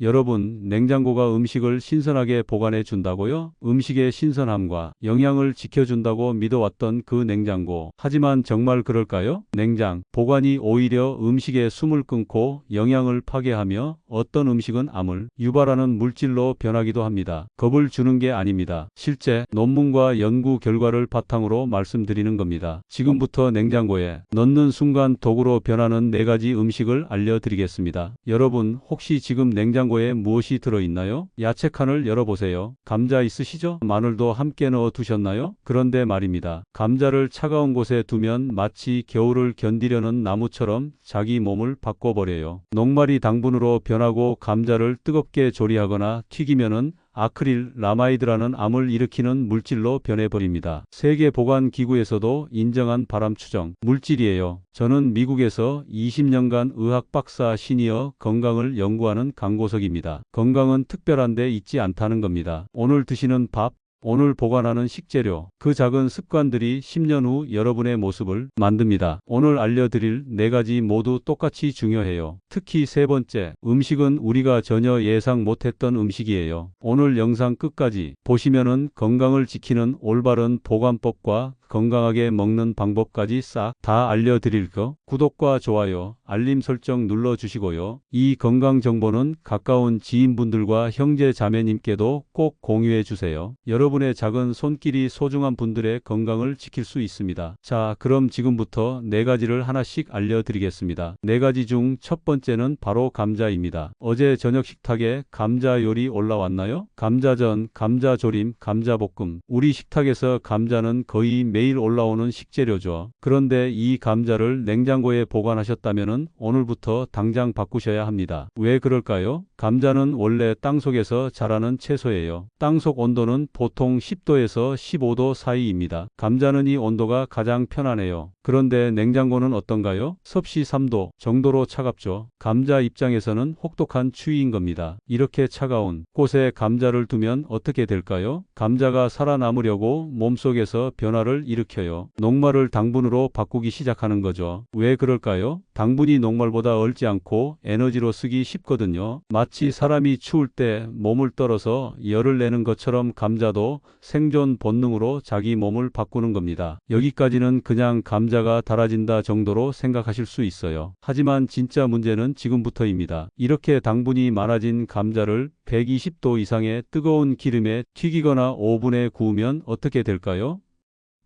여러분, 냉장고가 음식을 신선하게 보관해 준다고요? 음식의 신선함과 영양을 지켜준다고 믿어왔던 그 냉장고. 하지만 정말 그럴까요? 냉장, 보관이 오히려 음식에 숨을 끊고 영양을 파괴하며 어떤 음식은 암을 유발하는 물질로 변하기도 합니다. 겁을 주는 게 아닙니다. 실제 논문과 연구 결과를 바탕으로 말씀드리는 겁니다. 지금부터 냉장고에 넣는 순간 독으로 변하는 4가지 음식을 알려드리겠습니다. 여러분, 혹시 지금 냉장고에 무엇이 들어있나요? 야채 칸을 열어보세요. 감자 있으시죠? 마늘도 함께 넣어 두셨나요? 그런데 말입니다. 감자를 차가운 곳에 두면 마치 겨울을 견디려는 나무처럼 자기 몸을 바꿔버려요. 녹말이 당분으로 변하고 감자를 뜨겁게 조리하거나 튀기면은 아크릴라마이드라는 암을 일으키는 물질로 변해버립니다. 세계보건기구에서도 인정한 발암 추정 물질이에요. 저는 미국에서 20년간 의학 박사 시니어 건강을 연구하는 강고석입니다. 건강은 특별한 데 있지 않다는 겁니다. 오늘 드시는 밥, 오늘 보관하는 식재료, 그 작은 습관들이 10년 후 여러분의 모습을 만듭니다. 오늘 알려드릴 4가지 모두 똑같이 중요해요. 특히 3번째, 음식은 우리가 전혀 예상 못했던 음식이에요. 오늘 영상 끝까지 보시면은 건강을 지키는 올바른 보관법과 건강하게 먹는 방법까지 싹 다 알려드릴 거. 구독과 좋아요, 알림 설정 눌러주시고요. 이 건강 정보는 가까운 지인분들과 형제 자매님께도 꼭 공유해주세요. 여러분의 작은 손길이 소중한 분들의 건강을 지킬 수 있습니다. 자, 그럼 지금부터 4가지를 하나씩 알려드리겠습니다. 4가지 중 첫 번째는 바로 감자입니다. 어제 저녁 식탁에 감자 요리 올라왔나요? 감자전, 감자조림, 감자볶음. 우리 식탁에서 감자는 거의 매일 올라오는 식재료죠. 그런데 이 감자를 냉장고에 보관하셨다면 오늘부터 당장 바꾸셔야 합니다. 왜 그럴까요? 감자는 원래 땅속에서 자라는 채소예요. 땅속 온도는 보통 10도에서 15도 사이입니다. 감자는 이 온도가 가장 편안해요. 그런데 냉장고는 어떤가요? 섭씨 3도 정도로 차갑죠. 감자 입장에서는 혹독한 추위인 겁니다. 이렇게 차가운 곳에 감자를 두면 어떻게 될까요? 감자가 살아남으려고 몸속에서 변화를 일으켜요. 녹말을 당분으로 바꾸기 시작하는 거죠. 왜 그럴까요? 당분이 녹말보다 얼지 않고 에너지로 쓰기 쉽거든요. 마치 사람이 추울 때 몸을 떨어서 열을 내는 것처럼 감자도 생존 본능으로 자기 몸을 바꾸는 겁니다. 여기까지는 그냥 감자가 달아진다 정도로 생각하실 수 있어요. 하지만 진짜 문제는 지금부터입니다. 이렇게 당분이 많아진 감자를 120도 이상의 뜨거운 기름에 튀기거나 오븐에 구우면 어떻게 될까요?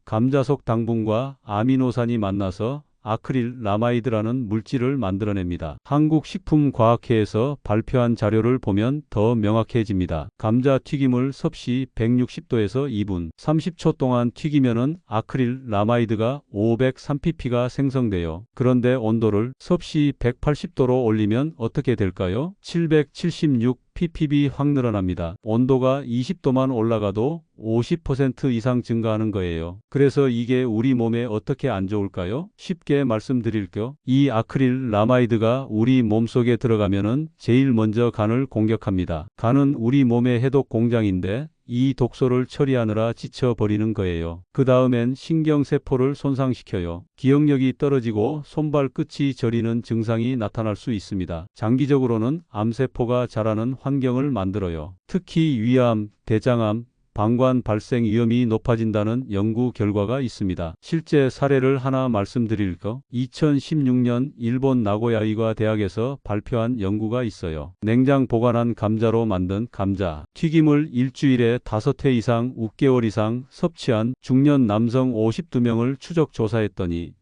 감자 속 당분과 아미노산이 만나서 아크릴라마이드라는 물질을 만들어냅니다. 한국식품과학회에서 발표한 자료를 보면 더 명확해집니다. 감자 튀김을 섭씨 160도에서 2분 30초 동안 튀기면은 아크릴라마이드가 503pp가 생성돼요. 그런데 온도를 섭씨 180도로 올리면 어떻게 될까요? 776 ppb 확 늘어납니다. 온도가 20도만 올라가도 50% 이상 증가하는 거예요. 그래서 이게 우리 몸에 어떻게 안 좋을까요? 쉽게 말씀드릴게요. 이 아크릴라마이드가 우리 몸속에 들어가면은 제일 먼저 간을 공격합니다. 간은 우리 몸의 해독 공장인데 이 독소를 처리하느라 지쳐버리는 거예요. 그 다음엔 신경세포를 손상시켜요. 기억력이 떨어지고 손발 끝이 저리는 증상이 나타날 수 있습니다. 장기적으로는 암세포가 자라는 환경을 만들어요. 특히 위암, 대장암, 방광 발생 위험이 높아진다는 연구 결과가 있습니다. 실제 사례를 하나 말씀드릴 거. 2016년 일본 나고야 의과대학에서 발표한 연구가 있어요. 냉장 보관한 감자로 만든 감자 튀김을 일주일에 5회 이상 6개월 이상 섭취한 중년 남성 52명을 추적 조사했더니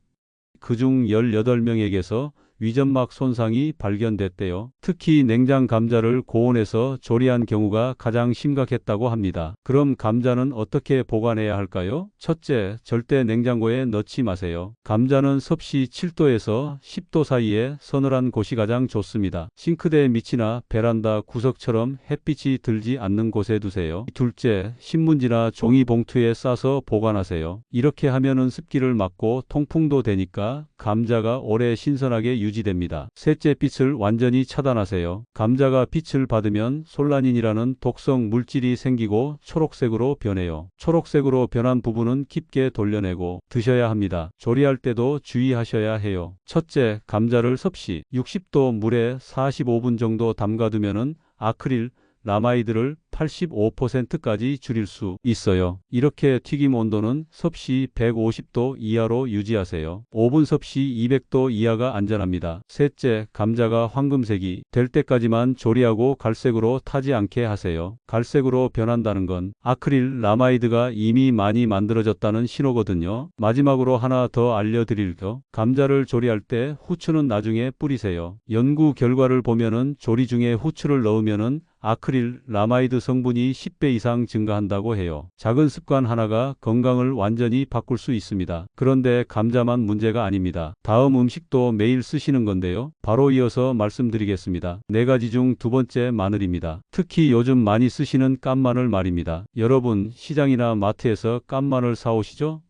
그중 18명에게서 위점막 손상이 발견됐대요. 특히 냉장 감자를 고온에서 조리한 경우가 가장 심각했다고 합니다. 그럼 감자는 어떻게 보관해야 할까요? 첫째, 절대 냉장고에 넣지 마세요. 감자는 섭씨 7도에서 10도 사이에 서늘한 곳이 가장 좋습니다. 싱크대 밑이나 베란다 구석처럼 햇빛이 들지 않는 곳에 두세요. 둘째, 신문지나 종이 봉투에 싸서 보관하세요. 이렇게 하면은 습기를 막고 통풍도 되니까 감자가 오래 신선하게 유지됩니다. 셋째, 빛을 완전히 차단하세요. 감자가 빛을 받으면 솔라닌이라는 독성 물질이 생기고 초록색으로 변해요. 초록색으로 변한 부분은 깊게 돌려내고 드셔야 합니다. 조리할 때도 주의하셔야 해요. 첫째, 감자를 섭씨 60도 물에 45분 정도 담가두면은 아크릴 라마이드를 85%까지 줄일 수 있어요. 이렇게 튀김 온도는 섭씨 150도 이하로 유지하세요. 오븐 섭씨 200도 이하가 안전합니다. 셋째, 감자가 황금색이 될 때까지만 조리하고 갈색으로 타지 않게 하세요. 갈색으로 변한다는 건 아크릴 라마이드가 이미 많이 만들어졌다는 신호거든요. 마지막으로 하나 더 알려드릴게요. 감자를 조리할 때 후추는 나중에 뿌리세요. 연구 결과를 보면은 조리 중에 후추를 넣으면은 아크릴 라마이드 성분이 10배 이상 증가한다고 해요. 작은 습관 하나가 건강을 완전히 바꿀 수 있습니다. 그런데 감자만 문제가 아닙니다. 다음 음식도 매일 쓰시는 건데요. 바로 이어서 말씀드리겠습니다. 네 가지 중 두 번째, 마늘입니다. 특히 요즘 많이 쓰시는 깐마늘 말입니다. 여러분, 시장이나 마트에서 깐마늘 사오시죠?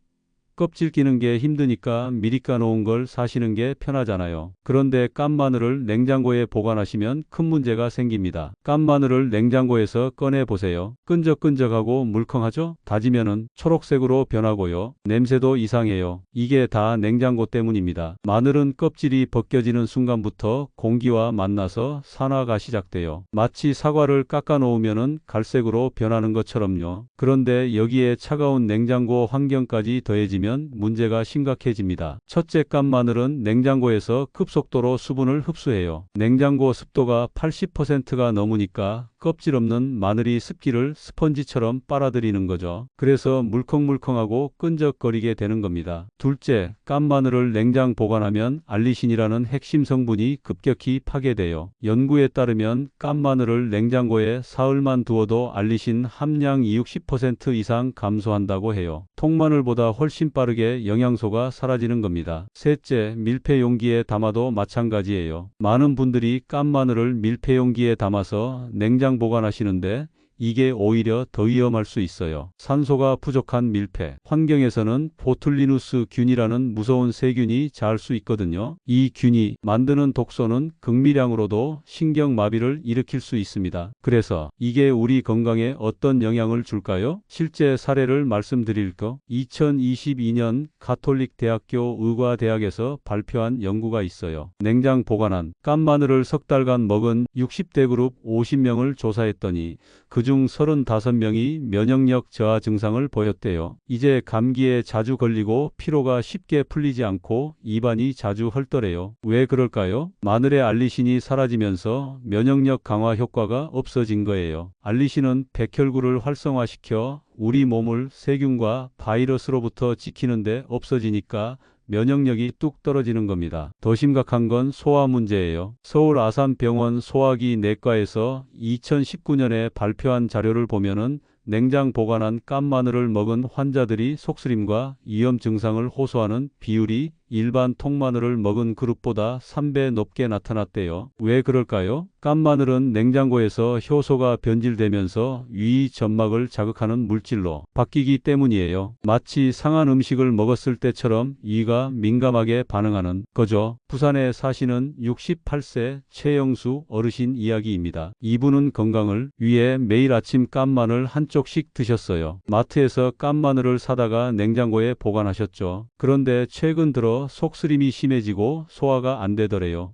껍질 끼는 게 힘드니까 미리 까놓은 걸 사시는 게 편하잖아요. 그런데 깐 마늘을 냉장고에 보관하시면 큰 문제가 생깁니다. 깐 마늘을 냉장고에서 꺼내 보세요. 끈적끈적하고 물컹하죠? 다지면은 초록색으로 변하고요. 냄새도 이상해요. 이게 다 냉장고 때문입니다. 마늘은 껍질이 벗겨지는 순간부터 공기와 만나서 산화가 시작돼요. 마치 사과를 깎아 놓으면은 갈색으로 변하는 것처럼요. 그런데 여기에 차가운 냉장고 환경까지 더해지면 문제가 심각해집니다. 첫째, 깐 마늘은 냉장고에서 급속도로 수분을 흡수해요. 냉장고 습도가 80%가 넘으니까 껍질 없는 마늘이 습기를 스펀지처럼 빨아들이는 거죠. 그래서 물컹물컹하고 끈적거리게 되는 겁니다. 둘째, 깐 마늘을 냉장 보관하면 알리신이라는 핵심 성분이 급격히 파괴돼요. 연구에 따르면 깐 마늘을 냉장고에 사흘만 두어도 알리신 함량이 60% 이상 감소한다고 해요. 통마늘보다 훨씬 빠르게 영양소가 사라지는 겁니다. 셋째, 밀폐 용기에 담아도 마찬가지예요. 많은 분들이 깐 마늘을 밀폐 용기에 담아서 냉장 보관하시는데 이게 오히려 더 위험할 수 있어요. 산소가 부족한 밀폐 환경에서는 보툴리누스 균이라는 무서운 세균이 자랄 수 있거든요. 이 균이 만드는 독소는 극미량으로도 신경마비를 일으킬 수 있습니다. 그래서 이게 우리 건강에 어떤 영향을 줄까요? 실제 사례를 말씀드릴까? 2022년 가톨릭대학교 의과대학에서 발표한 연구가 있어요. 냉장 보관한 깐 마늘을 석 달간 먹은 60대 그룹 50명을 조사했더니 그중 35명이 면역력 저하 증상을 보였대요. 이제 감기에 자주 걸리고 피로가 쉽게 풀리지 않고 입안이 자주 헐떠래요. 왜 그럴까요? 마늘의 알리신이 사라지면서 면역력 강화 효과가 없어진 거예요. 알리신은 백혈구를 활성화시켜 우리 몸을 세균과 바이러스로부터 지키는데 없어지니까 면역력이 뚝 떨어지는 겁니다. 더 심각한 건 소화 문제예요. 서울 아산병원 소화기 내과에서 2019년에 발표한 자료를 보면은 냉장 보관한 깐 마늘을 먹은 환자들이 속쓰림과 위염 증상을 호소하는 비율이 일반 통마늘을 먹은 그룹보다 3배 높게 나타났대요. 왜 그럴까요? 깐 마늘은 냉장고에서 효소가 변질되면서 위 점막을 자극하는 물질로 바뀌기 때문이에요. 마치 상한 음식을 먹었을 때처럼 위가 민감하게 반응하는 거죠. 부산에 사시는 68세 최영수 어르신 이야기입니다. 이분은 건강을 위해 매일 아침 깐 마늘 한 쪽씩 드셨어요. 마트에서 깐 마늘을 사다가 냉장고에 보관하셨죠. 그런데 최근 들어 속쓰림이 심해지고 소화가 안 되더래요.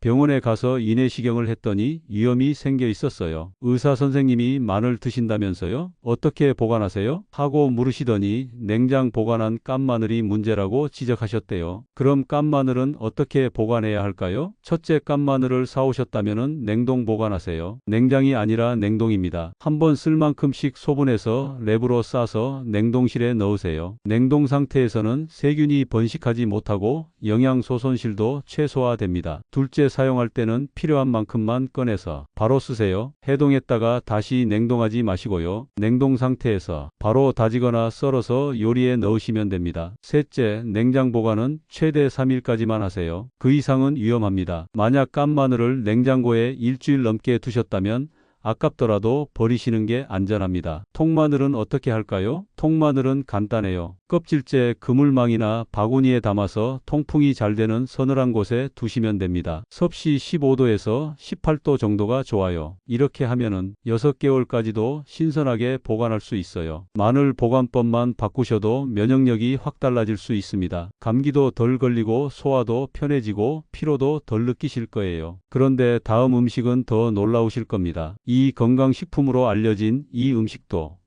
병원에 가서 이내시경을 했더니 위염이 생겨 있었어요. 의사 선생님이 마늘 드신다면서요? 어떻게 보관하세요? 하고 물으시더니 냉장 보관한 깐 마늘이 문제라고 지적하셨대요. 그럼 깐 마늘은 어떻게 보관해야 할까요? 첫째, 깐 마늘을 사오셨다면 냉동 보관하세요. 냉장이 아니라 냉동입니다. 한번 쓸 만큼씩 소분해서 랩으로 싸서 냉동실에 넣으세요. 냉동 상태에서는 세균이 번식하지 못하고 영양소 손실도 최소화됩니다. 둘째, 사용할 때는 필요한 만큼만 꺼내서 바로 쓰세요. 해동했다가 다시 냉동하지 마시고요. 냉동 상태에서 바로 다지거나 썰어서 요리에 넣으시면 됩니다. 셋째, 냉장 보관은 최대 3일까지만 하세요. 그 이상은 위험합니다. 만약 깐 마늘을 냉장고에 일주일 넘게 두셨다면 아깝더라도 버리시는 게 안전합니다. 통마늘은 어떻게 할까요? 통마늘은 간단해요. 껍질째 그물망이나 바구니에 담아서 통풍이 잘 되는 서늘한 곳에 두시면 됩니다. 섭씨 15도에서 18도 정도가 좋아요. 이렇게 하면은 6개월까지도 신선하게 보관할 수 있어요. 마늘 보관법만 바꾸셔도 면역력이 확 달라질 수 있습니다. 감기도 덜 걸리고 소화도 편해지고 피로도 덜 느끼실 거예요. 그런데 다음 음식은 더 놀라우실 겁니다. 이 건강식품으로 알려진 이 음식도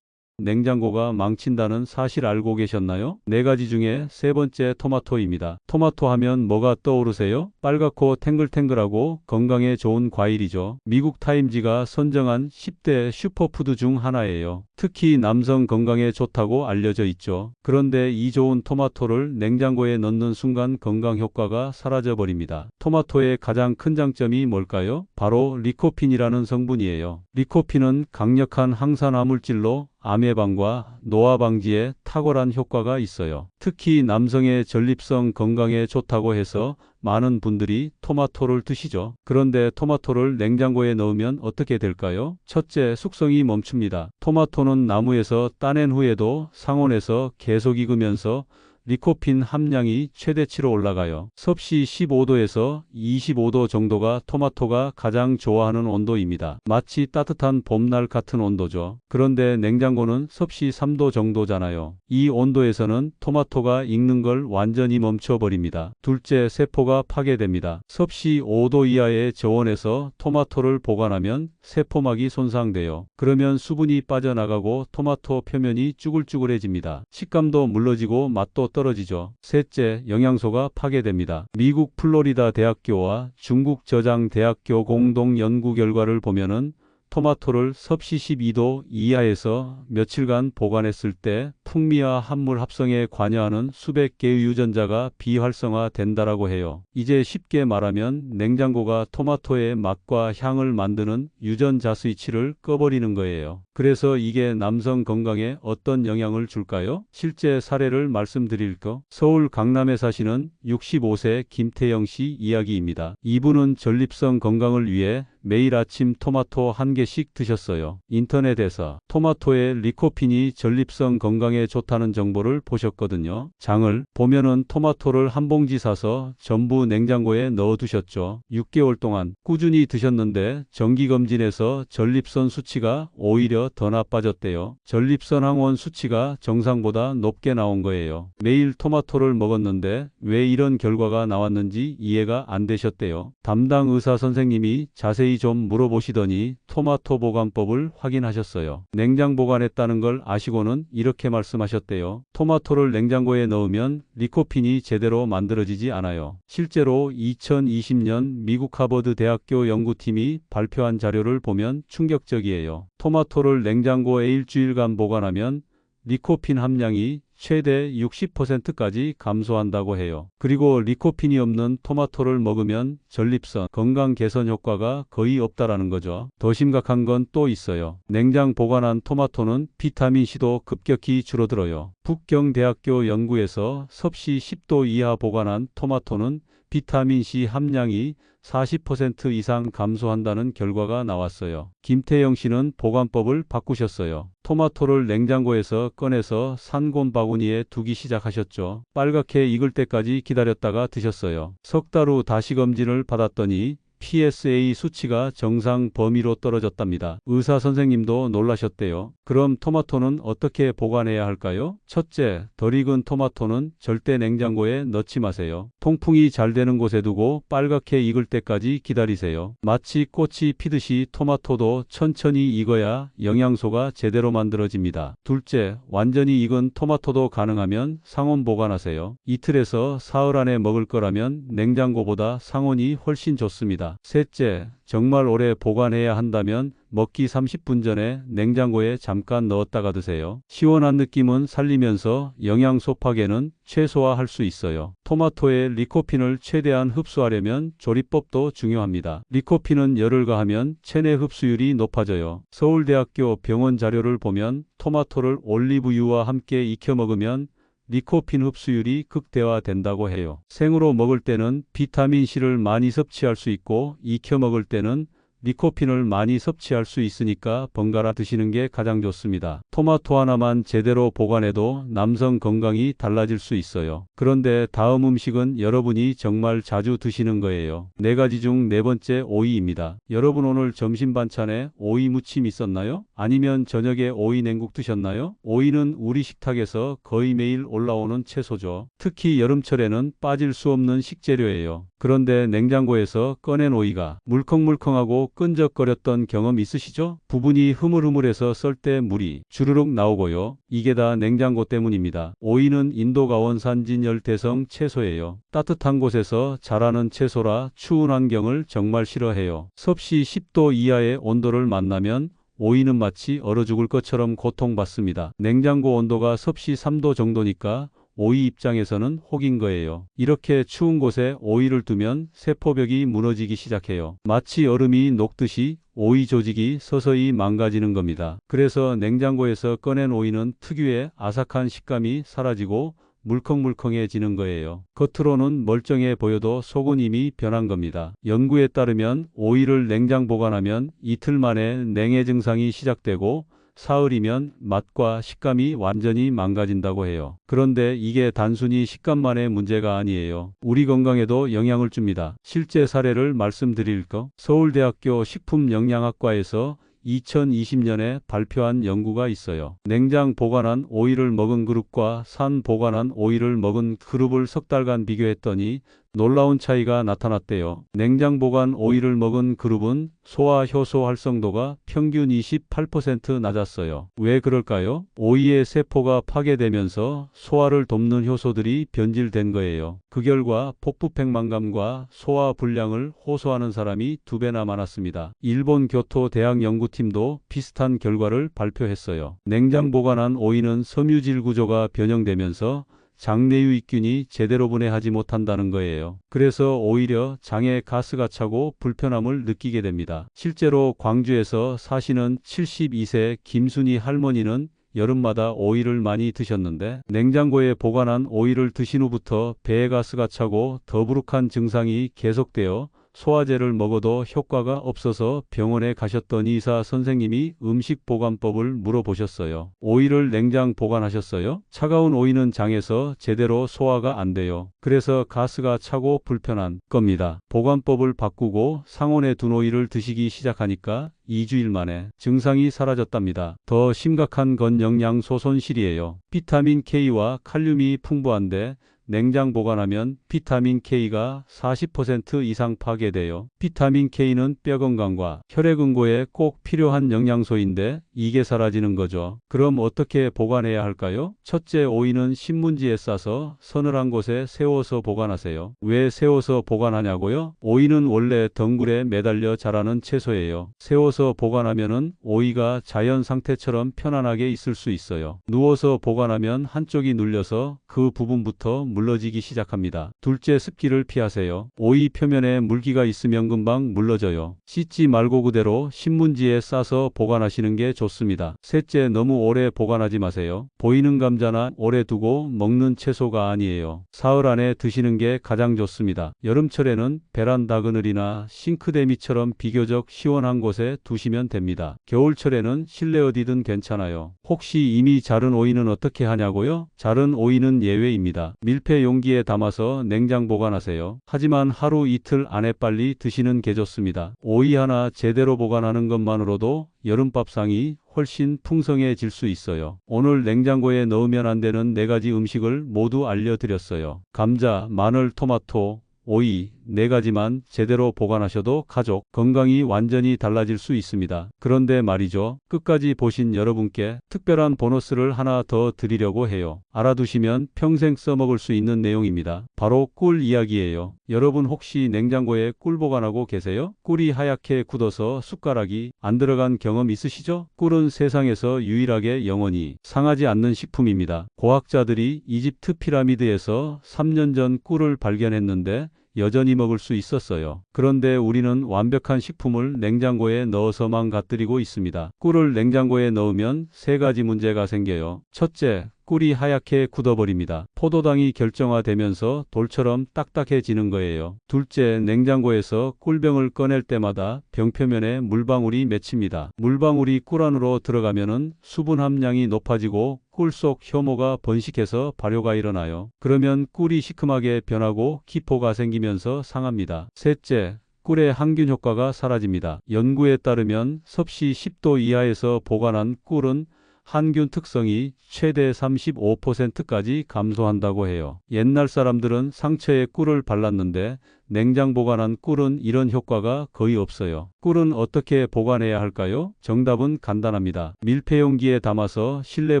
냉장고가 망친다는 사실 알고 계셨나요? 네 가지 중에 세 번째 토마토입니다. 토마토 하면 뭐가 떠오르세요? 빨갛고 탱글탱글하고 건강에 좋은 과일이죠. 미국 타임지가 선정한 10대 슈퍼푸드 중 하나예요. 특히 남성 건강에 좋다고 알려져 있죠. 그런데 이 좋은 토마토를 냉장고에 넣는 순간 건강 효과가 사라져 버립니다. 토마토의 가장 큰 장점이 뭘까요? 바로 리코핀이라는 성분이에요. 리코핀은 강력한 항산화 물질로 암 예방과 노화 방지에 탁월한 효과가 있어요. 특히 남성의 전립선 건강에 좋다고 해서 많은 분들이 토마토를 드시죠. 그런데 토마토를 냉장고에 넣으면 어떻게 될까요? 첫째, 숙성이 멈춥니다. 토마토는 나무에서 따낸 후에도 상온에서 계속 익으면서 리코핀 함량이 최대치로 올라가요. 섭씨 15도에서 25도 정도가 토마토가 가장 좋아하는 온도입니다. 마치 따뜻한 봄날 같은 온도죠. 그런데 냉장고는 섭씨 3도 정도잖아요. 이 온도에서는 토마토가 익는 걸 완전히 멈춰버립니다. 둘째, 세포가 파괴됩니다. 섭씨 5도 이하의 저온에서 토마토를 보관하면 세포막이 손상돼요. 그러면 수분이 빠져나가고 토마토 표면이 쭈글쭈글해집니다. 식감도 물러지고 맛도 떨어지죠. 셋째, 영양소가 파괴됩니다. 미국 플로리다 대학교와 중국 저장 대학교 공동 연구 결과를 보면은 토마토를 섭씨 12도 이하에서 며칠간 보관했을 때 풍미와 함물 합성에 관여하는 수백 개의 유전자가 비활성화된다라고 해요. 이제 쉽게 말하면 냉장고가 토마토의 맛과 향을 만드는 유전자 스위치를 꺼버리는 거예요. 그래서 이게 남성 건강에 어떤 영향을 줄까요? 실제 사례를 말씀드릴까? 서울 강남에 사시는 65세 김태영 씨 이야기입니다. 이분은 전립선 건강을 위해 매일 아침 토마토 한 개씩 드셨어요. 인터넷에서 토마토의 리코핀이 전립선 건강에 좋다는 정보를 보셨거든요. 장을 보면은 토마토를 한 봉지 사서 전부 냉장고에 넣어두셨죠. 6개월 동안 꾸준히 드셨는데 정기검진에서 전립선 수치가 오히려 더 나빠졌대요. 전립선 항원 수치가 정상보다 높게 나온 거예요. 매일 토마토를 먹었는데 왜 이런 결과가 나왔는지 이해가 안 되셨대요. 담당 의사 선생님이 자세히 좀 물어보시더니 토마토 보관법을 확인하셨어요. 냉장 보관했다는 걸 아시고는 이렇게 말씀하셨대요. 토마토를 냉장고에 넣으면 리코핀이 제대로 만들어지지 않아요. 실제로 2020년 미국 하버드 대학교 연구팀이 발표한 자료를 보면 충격적이에요. 토마토를 냉장고에 일주일간 보관하면 리코핀 함량이 최대 60%까지 감소한다고 해요. 그리고 리코핀이 없는 토마토를 먹으면 전립선 건강 개선 효과가 거의 없다라는 거죠. 더 심각한 건 또 있어요. 냉장 보관한 토마토는 비타민C도 급격히 줄어들어요. 북경대학교 연구에서 섭씨 10도 이하 보관한 토마토는 비타민C 함량이 40% 이상 감소한다는 결과가 나왔어요. 김태영 씨는 보관법을 바꾸셨어요. 토마토를 냉장고에서 꺼내서 산곤 바구니에 두기 시작하셨죠. 빨갛게 익을 때까지 기다렸다가 드셨어요. 석 달 후 다시 검진을 받았더니 PSA 수치가 정상 범위로 떨어졌답니다. 의사 선생님도 놀라셨대요. 그럼 토마토는 어떻게 보관해야 할까요? 첫째, 덜 익은 토마토는 절대 냉장고에 넣지 마세요. 통풍이 잘 되는 곳에 두고 빨갛게 익을 때까지 기다리세요. 마치 꽃이 피듯이 토마토도 천천히 익어야 영양소가 제대로 만들어집니다. 둘째, 완전히 익은 토마토도 가능하면 상온 보관하세요. 이틀에서 사흘 안에 먹을 거라면 냉장고보다 상온이 훨씬 좋습니다. 셋째, 정말 오래 보관해야 한다면 먹기 30분 전에 냉장고에 잠깐 넣었다가 드세요. 시원한 느낌은 살리면서 영양소 파괴는 최소화할 수 있어요. 토마토의 리코핀을 최대한 흡수하려면 조리법도 중요합니다. 리코핀은 열을 가하면 체내 흡수율이 높아져요. 서울대학교 병원 자료를 보면 토마토를 올리브유와 함께 익혀 먹으면 리코핀 흡수율이 극대화된다고 해요. 생으로 먹을 때는 비타민C를 많이 섭취할 수 있고 익혀 먹을 때는 리코핀을 많이 섭취할 수 있으니까 번갈아 드시는 게 가장 좋습니다. 토마토 하나만 제대로 보관해도 남성 건강이 달라질 수 있어요. 그런데 다음 음식은 여러분이 정말 자주 드시는 거예요. 4가지 중 4번째 오이입니다. 여러분 오늘 점심 반찬에 오이 무침 있었나요? 아니면 저녁에 오이 냉국 드셨나요? 오이는 우리 식탁에서 거의 매일 올라오는 채소죠. 특히 여름철에는 빠질 수 없는 식재료예요. 그런데 냉장고에서 꺼낸 오이가 물컹물컹하고 끈적거렸던 경험 있으시죠? 부분이 흐물흐물해서 썰 때 물이 주르륵 나오고요. 이게 다 냉장고 때문입니다. 오이는 인도 가원산진 열대성 채소예요. 따뜻한 곳에서 자라는 채소라 추운 환경을 정말 싫어해요. 섭씨 10도 이하의 온도를 만나면 오이는 마치 얼어 죽을 것처럼 고통받습니다. 냉장고 온도가 섭씨 3도 정도니까 오이 입장에서는 혹인 거예요. 이렇게 추운 곳에 오이를 두면 세포벽이 무너지기 시작해요. 마치 얼음이 녹듯이 오이 조직이 서서히 망가지는 겁니다. 그래서 냉장고에서 꺼낸 오이는 특유의 아삭한 식감이 사라지고 물컹물컹해지는 거예요. 겉으로는 멀쩡해 보여도 속은 이미 변한 겁니다. 연구에 따르면 오이를 냉장 보관하면 이틀 만에 냉해 증상이 시작되고 사흘이면 맛과 식감이 완전히 망가진다고 해요. 그런데 이게 단순히 식감만의 문제가 아니에요. 우리 건강에도 영향을 줍니다. 실제 사례를 말씀드릴까? 서울대학교 식품영양학과에서 2020년에 발표한 연구가 있어요. 냉장 보관한 오이를 먹은 그룹과 산 보관한 오이를 먹은 그룹을 석 달간 비교했더니 놀라운 차이가 나타났대요. 냉장 보관 오이를 먹은 그룹은 소화 효소 활성도가 평균 28% 낮았어요. 왜 그럴까요? 오이의 세포가 파괴되면서 소화를 돕는 효소들이 변질된 거예요. 그 결과 복부팽만감과 소화 불량을 호소하는 사람이 2배나 많았습니다. 일본 교토 대학 연구팀도 비슷한 결과를 발표했어요. 냉장 보관한 오이는 섬유질 구조가 변형되면서 장내 유익균이 제대로 분해하지 못한다는 거예요. 그래서 오히려 장에 가스가 차고 불편함을 느끼게 됩니다. 실제로 광주에서 사시는 72세 김순희 할머니는 여름마다 오이를 많이 드셨는데 냉장고에 보관한 오이를 드신 후부터 배에 가스가 차고 더부룩한 증상이 계속되어 소화제를 먹어도 효과가 없어서 병원에 가셨던 의사 선생님이 음식 보관법을 물어보셨어요. 오이를 냉장 보관하셨어요? 차가운 오이는 장에서 제대로 소화가 안 돼요. 그래서 가스가 차고 불편한 겁니다. 보관법을 바꾸고 상온에 둔 오이를 드시기 시작하니까 2주일 만에 증상이 사라졌답니다. 더 심각한 건 영양소 손실이에요. 비타민 K와 칼륨이 풍부한데 냉장 보관하면 비타민 K가 40% 이상 파괴돼요. 비타민 K는 뼈 건강과 혈액 응고에 꼭 필요한 영양소인데 이게 사라지는 거죠. 그럼 어떻게 보관해야 할까요? 첫째, 오이는 신문지에 싸서 서늘한 곳에 세워서 보관하세요. 왜 세워서 보관하냐고요? 오이는 원래 덩굴에 매달려 자라는 채소예요. 세워서 보관하면은 오이가 자연 상태처럼 편안하게 있을 수 있어요. 누워서 보관하면 한쪽이 눌려서 그 부분부터 물러지기 시작합니다. 둘째, 습기를 피하세요. 오이 표면에 물기가 있으면 금방 물러져요. 씻지 말고 그대로 신문지에 싸서 보관하시는 게 좋습니다. 셋째, 너무 오래 보관하지 마세요. 보이는 감자나 오래 두고 먹는 채소가 아니에요. 사흘 안에 드시는 게 가장 좋습니다. 여름철에는 베란다 그늘이나 싱크대 밑처럼 비교적 시원한 곳에 두시면 됩니다. 겨울철에는 실내 어디든 괜찮아요. 혹시 이미 자른 오이는 어떻게 하냐고요? 자른 오이는 예외입니다. 밀폐 용기에 담아서 냉장 보관하세요. 하지만 하루 이틀 안에 빨리 드시는 게 좋습니다. 오이 하나 제대로 보관하는 것만으로도 여름밥상이 훨씬 풍성해질 수 있어요. 오늘 냉장고에 넣으면 안 되는 4가지 음식을 모두 알려드렸어요. 감자, 마늘, 토마토, 오이 4가지만 제대로 보관하셔도 가족 건강이 완전히 달라질 수 있습니다. 그런데 말이죠. 끝까지 보신 여러분께 특별한 보너스를 하나 더 드리려고 해요. 알아두시면 평생 써먹을 수 있는 내용입니다. 바로 꿀 이야기예요. 여러분 혹시 냉장고에 꿀 보관하고 계세요? 꿀이 하얗게 굳어서 숟가락이 안 들어간 경험 있으시죠? 꿀은 세상에서 유일하게 영원히 상하지 않는 식품입니다. 고학자들이 이집트 피라미드에서 3년 전 꿀을 발견했는데 여전히 먹을 수 있었어요. 그런데 우리는 완벽한 식품을 냉장고에 넣어서만 갓들이고 있습니다. 꿀을 냉장고에 넣으면 세 가지 문제가 생겨요. 첫째, 꿀이 하얗게 굳어버립니다. 포도당이 결정화되면서 돌처럼 딱딱해지는 거예요. 둘째, 냉장고에서 꿀병을 꺼낼 때마다 병 표면에 물방울이 맺힙니다. 물방울이 꿀 안으로 들어가면은 수분 함량이 높아지고 꿀 속 효모가 번식해서 발효가 일어나요. 그러면 꿀이 시큼하게 변하고 기포가 생기면서 상합니다. 셋째, 꿀의 항균 효과가 사라집니다. 연구에 따르면 섭씨 10도 이하에서 보관한 꿀은 항균 특성이 최대 35%까지 감소한다고 해요. 옛날 사람들은 상처에 꿀을 발랐는데 냉장 보관한 꿀은 이런 효과가 거의 없어요. 꿀은 어떻게 보관해야 할까요? 정답은 간단합니다. 밀폐용기에 담아서 실내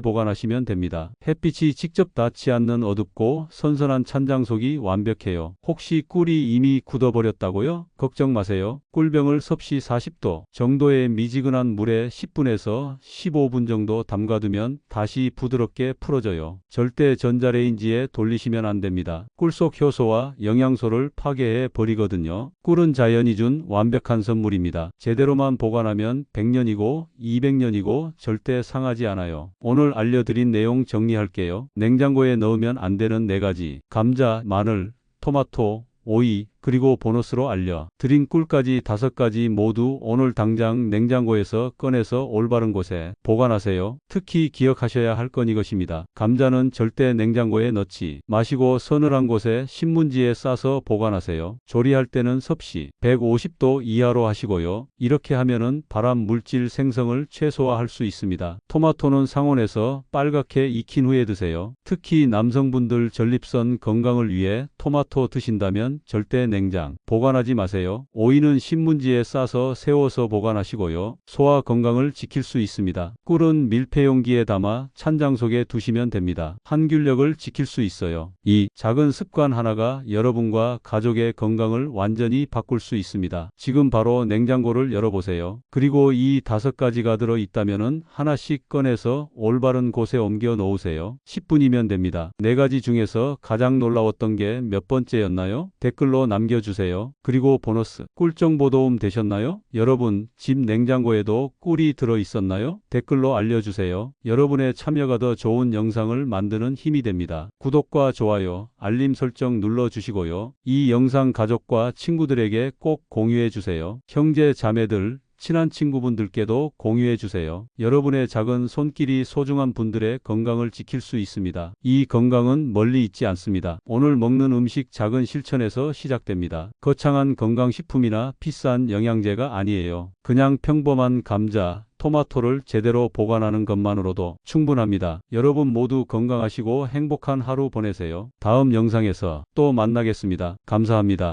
보관하시면 됩니다. 햇빛이 직접 닿지 않는 어둡고 선선한 찬장속이 완벽해요. 혹시 꿀이 이미 굳어버렸다고요? 걱정 마세요. 꿀병을 섭씨 40도 정도의 미지근한 물에 10분에서 15분 정도 담가두면 다시 부드럽게 풀어져요. 절대 전자레인지에 돌리시면 안 됩니다. 꿀 속 효소와 영양소를 파괴해 버리거든요. 꿀은 자연이 준 완벽한 선물입니다. 제대로만 보관하면 100년이고 200년이고 절대 상하지 않아요. 오늘 알려드린 내용 정리할게요. 냉장고에 넣으면 안 되는 4가지. 감자, 마늘, 토마토, 오이, 그리고 보너스로 알려드린 꿀까지 5가지 모두 오늘 당장 냉장고에서 꺼내서 올바른 곳에 보관하세요. 특히 기억하셔야 할 건 이것입니다. 감자는 절대 냉장고에 넣지 마시고 서늘한 곳에 신문지에 싸서 보관하세요. 조리할 때는 섭씨 150도 이하로 하시고요. 이렇게 하면은 발암 물질 생성을 최소화할 수 있습니다. 토마토는 상온에서 빨갛게 익힌 후에 드세요. 특히 남성분들 전립선 건강을 위해 토마토 드신다면 절대 냉장 보관하지 마세요. 오이는 신문지에 싸서 세워서 보관하시고요. 소화 건강을 지킬 수 있습니다. 꿀은 밀폐용기에 담아 찬장속에 두시면 됩니다. 항균력을 지킬 수 있어요. 이 작은 습관 하나가 여러분과 가족의 건강을 완전히 바꿀 수 있습니다. 지금 바로 냉장고를 열어보세요. 그리고 이 5가지가 들어있다면 하나씩 꺼내서 올바른 곳에 옮겨 놓으세요. 10분이면 됩니다. 4가지 중에서 가장 놀라웠던 게 몇 번째였나요? 댓글로 남겨주세요. 그리고 보너스, 꿀 정보 도움 되셨나요? 여러분, 집 냉장고에도 꿀이 들어있었나요? 댓글로 알려주세요. 여러분의 참여가 더 좋은 영상을 만드는 힘이 됩니다. 구독과 좋아요, 알림 설정 눌러주시고요. 이 영상 가족과 친구들에게 꼭 공유해주세요. 형제, 자매들, 친한 친구분들께도 공유해주세요. 여러분의 작은 손길이 소중한 분들의 건강을 지킬 수 있습니다. 이 건강은 멀리 있지 않습니다. 오늘 먹는 음식 작은 실천에서 시작됩니다. 거창한 건강식품이나 비싼 영양제가 아니에요. 그냥 평범한 감자, 토마토를 제대로 보관하는 것만으로도 충분합니다. 여러분 모두 건강하시고 행복한 하루 보내세요. 다음 영상에서 또 만나겠습니다. 감사합니다.